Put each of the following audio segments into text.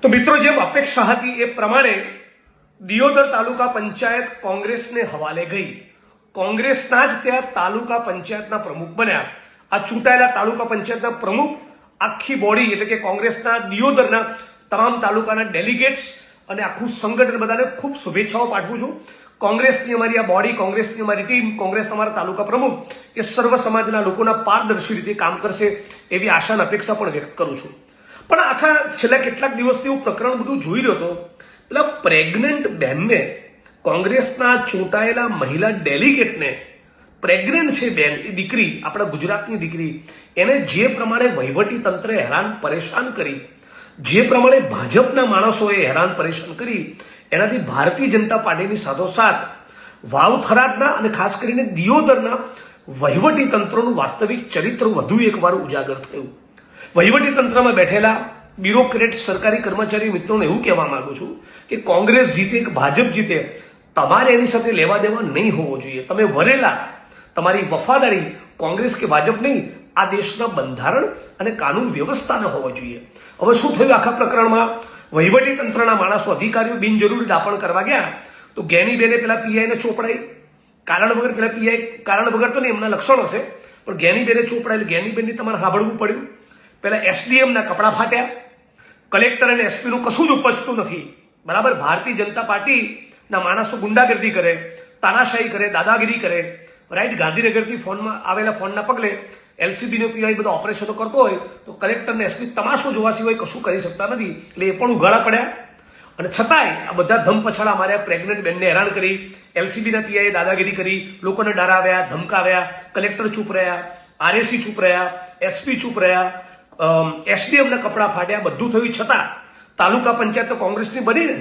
તો મિત્રો, જેમ અપેક્ષા હતી એ પ્રમાણે દિયોદર તાલુકા પંચાયત કોંગ્રેસને હવાલે ગઈ. કોંગ્રેસના જ ત્યાં તાલુકા પંચાયતના પ્રમુખ બન્યા. આ ચૂંટાયેલા તાલુકા પંચાયતના પ્રમુખ આખી બોડી એટલે કે કોંગ્રેસના દિયોદરના તમામ તાલુકાના ડેલિગેટ્સ અને આખું સંગઠન બધાને ખૂબ શુભેચ્છાઓ પાઠવું છું. કોંગ્રેસની અમારી આ બોડી, કોંગ્રેસની અમારી ટીમ, કોંગ્રેસના અમારા તાલુકા પ્રમુખ એ સર્વ સમાજના લોકોના પારદર્શી રીતે કામ કરશે એવી આશા અને અપેક્ષા પણ વ્યક્ત કરું છું. પણ આખા છેલ્લા કેટલાક દિવસથી હું પ્રકરણ બધું જોઈ રહ્યો હતો. પેલા પ્રેગ્નન્ટ બહેનને, કોંગ્રેસના ચૂંટાયેલા મહિલા ડેલિગેટને, પ્રેગ્નન્ટ છે બેન, એ દીકરી, આપણા ગુજરાતની દીકરી, એને જે પ્રમાણે વહીવટી તંત્રે હેરાન પરેશાન કરી, જે પ્રમાણે ભાજપના માણસોએ હેરાન પરેશાન કરી, એનાથી ભારતીય જનતા પાર્ટીની સાથોસાથ વાવથરાદના અને ખાસ કરીને દિયોદરના વહીવટી તંત્રનું વાસ્તવિક ચરિત્ર વધુ એકવાર ઉજાગર થયું. વહીવટી તંત્રમાં બેઠેલા બ્યુરોક્રેટ સરકારી કર્મચારી મિત્રોને એવું કહેવા માંગુ છું કે કોંગ્રેસ જીતે કે ભાજપ જીતે, તમારે એની સાથે લેવા દેવા નહીં હોવો જોઈએ. તમે વરેલા, તમારી વફાદારી કોંગ્રેસ કે ભાજપ નહીં, આ દેશના બંધારણ અને કાનૂન વ્યવસ્થાને હોવો જોઈએ. હવે શું થયું આખા પ્રકરણમાં? વહીવટી તંત્રના માણસો, અધિકારીઓ બિનજરૂરી ડાપણ કરવા ગયા તો જ્ઞાનીબેને પેલા પીઆઈને ચોપડાઈ. કારણ વગર પેલા પીઆઈ, કારણ વગર તો નહીં, એમના લક્ષણ હશે, પણ જ્ઞાનીબેને ચોપડાય. જ્ઞાનીબેનની તમારે સાંભળવું પડ્યું. પેલા એસડીએમના કપડા ફાટ્યા. કલેક્ટર અને એસપીનું કશું જ ઉપજતું નથી. બરાબર, ભારતીય જનતા પાર્ટીના માણસો ગુંડાગર્દી કરે, તાનાશાહી કરે, દાદાગીરી કરે. રાઈટ, ગાંધીનગરથી ફોનમાં આવેલા ફોનના પગલે એલસીબીનો પીઆઈ બધા ઓપરેશનો કરતો હોય તો કલેક્ટર ને એસપી તમાશો જોવા સિવાય કશું કરી શકતા નથી. એટલે એ પણ ઉઘાડા પડ્યા. અને છતાંય આ બધા ધમપછાડા માર્યા, પ્રેગ્નન્ટ બેનને હેરાન કરી, એલસીબીના પીઆઈએ દાદાગીરી કરી, લોકોને ડરાવ્યા, ધમકાવ્યા, કલેક્ટર ચૂપ રહ્યા, આરએસી ચૂપ રહ્યા, એસપી ચૂપ રહ્યા, એસડીએમના કપડા ફાટ્યા. બધું થયું છતાં તાલુકા પંચાયત તો કોંગ્રેસની બની ને,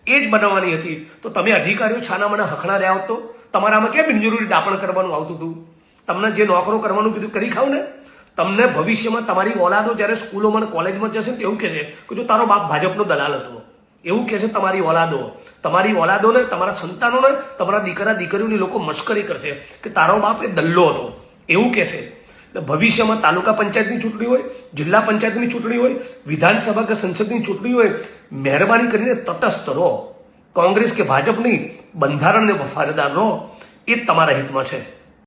એ જ બનાવવાની હતી. તો તમે અધિકારીઓ છાના મને હખણા રહ્યા હોત તો તમારામાં ક્યાં બિનજરૂરી ડાપણ કરવાનું આવતું હતું? તમને જે નોકરો કરવાનું કીધું કરી ખાવ ને. તમને ભવિષ્યમાં તમારી ઓલાદો જ્યારે સ્કૂલોમાં અને કોલેજમાં જશે ને એવું કહેશે કે જો તારો બાપ ભાજપનો દલાલ હતો. એવું કહેશે તમારી ઓલાદો. તમારી ઓલાદોને, તમારા સંતાનોને, તમારા દીકરા દીકરીઓની લોકો મશ્કરી કરશે કે તારો બાપ એ દલ્લો હતો, એવું કહેશે. ભવિષ્યમાં તાલુકા પંચાયતની ચૂંટણી હોય, જિલ્લા પંચાયતની ચૂંટણી હોય, વિધાનસભા કે સંસદની ચૂંટણી હોય, મહેરબાની કરીને તટસ્થ રહો. કોંગ્રેસ કે ભાજપ નહીં, બંધારણને વફાદાર રહો. એ જ તમારા હિતમાં છે.